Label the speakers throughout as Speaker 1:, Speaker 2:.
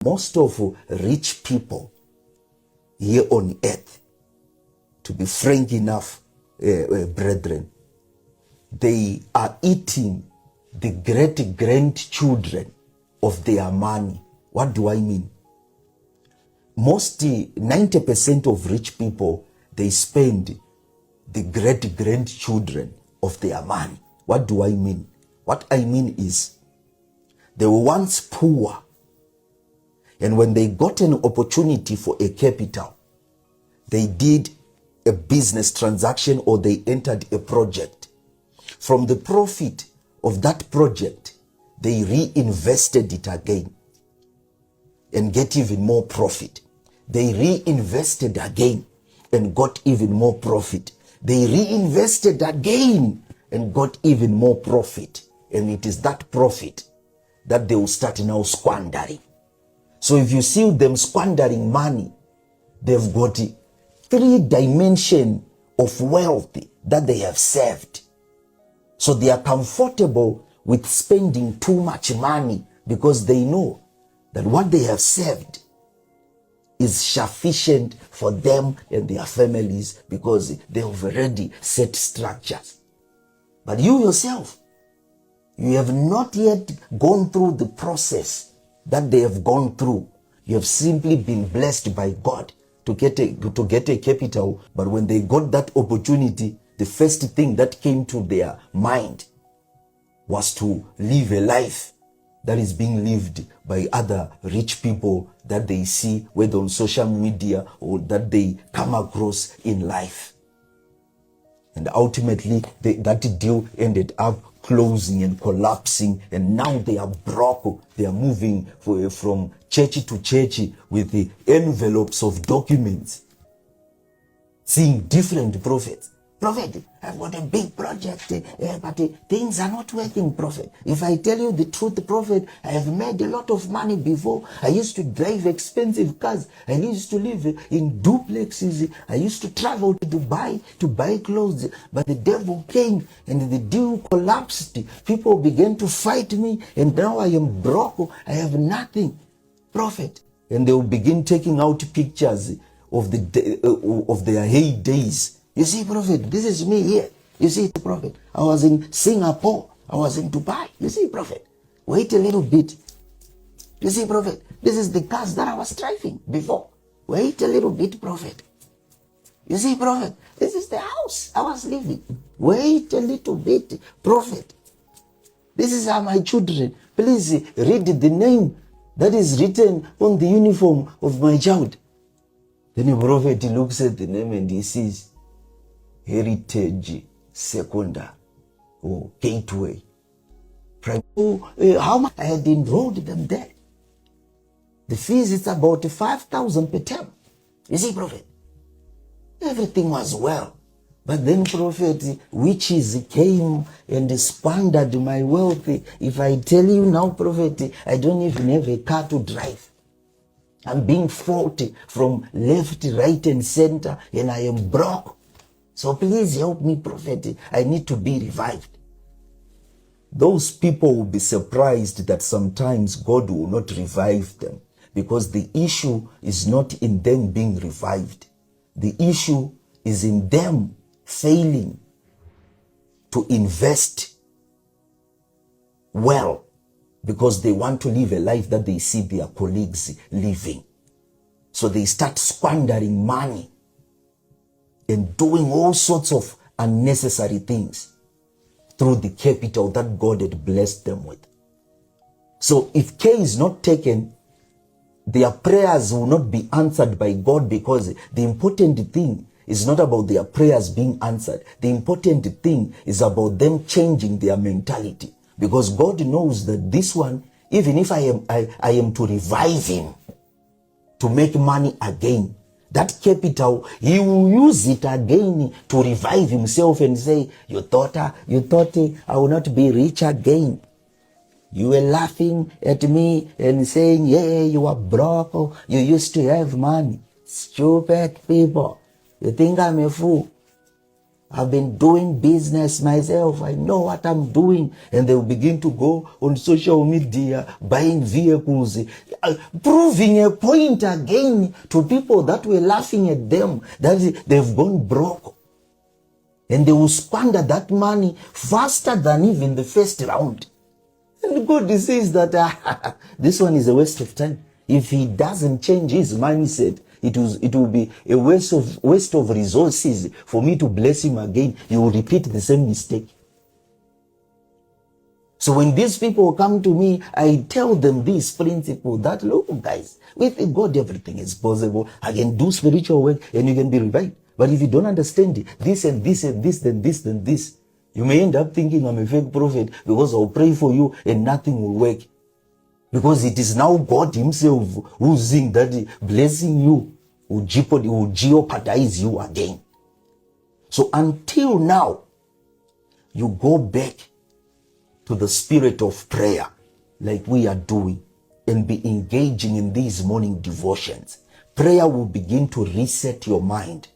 Speaker 1: Most of rich people here on earth, to be frank enough, brethren, they are eating the great-grandchildren of their money. What do I mean? Most 90% of rich people, they spend the great-grandchildren of their money. What do I mean? What I mean is, they were once poor, and when they got an opportunity for a capital, they did a business transaction or they entered a project. From the profit of that project, they reinvested it again and get even more profit. They reinvested again and got even more profit. They reinvested again and got even more profit. And it is that profit that they will start now squandering. So if you see them squandering money, they've got 3 dimensions of wealth that they have saved. So they are comfortable with spending too much money because they know that what they have saved is sufficient for them and their families because they have already set structures. But you yourself, you have not yet gone through the process that they have gone through. You have simply been blessed by God to get a capital. But when they got that opportunity, the first thing that came to their mind was to live a life that is being lived by other rich people that they see, whether on social media or that they come across in life. And ultimately, that deal ended up closing and collapsing, and now they are broke. They are moving from church to church with the envelopes of documents, seeing different prophets. Prophet, I've got a big project, but things are not working, prophet. If I tell you the truth, prophet, I have made a lot of money before. I used to drive expensive cars. I used to live in duplexes. I used to travel to Dubai to buy clothes. But the devil came and the deal collapsed. People began to fight me, and now I am broke. I have nothing, prophet. And they will begin taking out pictures of their heydays. You see, prophet, this is me here. You see, prophet, I was in Singapore. I was in Dubai. You see, prophet, wait a little bit. You see, prophet, this is the cars that I was driving before. Wait a little bit, prophet. You see, prophet, this is the house I was living. Wait a little bit, prophet. This is how my children. Please read the name that is written on the uniform of my child. Then the prophet looks at the name and he sees Heritage Secondary or Gateway. How much I had enrolled them there? The fees is about 5,000 per term. You see, prophet, everything was well. But then, prophet, witches came and squandered my wealth. If I tell you now, prophet, I don't even have a car to drive. I'm being fought from left, right, and center, and I am broke. So please help me, prophet. I need to be revived. Those people will be surprised that sometimes God will not revive them, because the issue is not in them being revived. The issue is in them failing to invest well, because they want to live a life that they see their colleagues living. So they start squandering money and doing all sorts of unnecessary things through the capital that God had blessed them with. So if care is not taken, their prayers will not be answered by God, because the important thing is not about their prayers being answered. The important thing is about them changing their mentality, because God knows that this one, even if I am to revive him to make money again, that capital, he will use it again to revive himself and say, you thought I will not be rich again. You were laughing at me and saying, yeah, you are broke. You used to have money. Stupid people. You think I'm a fool? I've been doing business myself. I know what I'm doing. And they'll begin to go on social media, buying vehicles, proving a point again to people that were laughing at them, that they've gone broke. And they will squander that money faster than even the first round. And God says that this one is a waste of time. If he doesn't change his mindset, it will be a waste of resources for me to bless him again. You will repeat the same mistake. So when these people come to me, I tell them this principle that, look, guys, with God, everything is possible. I can do spiritual work and you can be revived. But if you don't understand this and this and this, then this, then this, you may end up thinking I'm a fake prophet because I'll pray for you and nothing will work. Because it is now God himself who's saying that blessing you will jeopardize you again. So until now, you go back to the spirit of prayer like we are doing and be engaging in these morning devotions. Prayer will begin to reset your mind,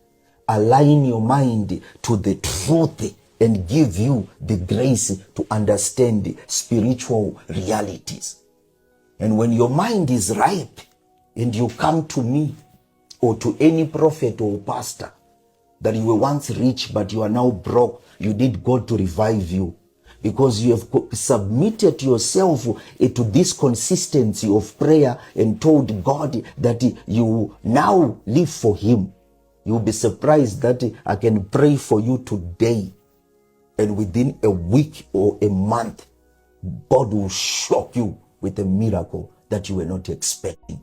Speaker 1: align your mind to the truth, and give you the grace to understand spiritual realities. And when your mind is ripe and you come to me or to any prophet or pastor that you were once rich but you are now broke, you need God to revive you because you have submitted yourself to this consistency of prayer and told God that you now live for him. You'll be surprised that I can pray for you today, and within a week or a month, God will shock you with a miracle that you were not expecting.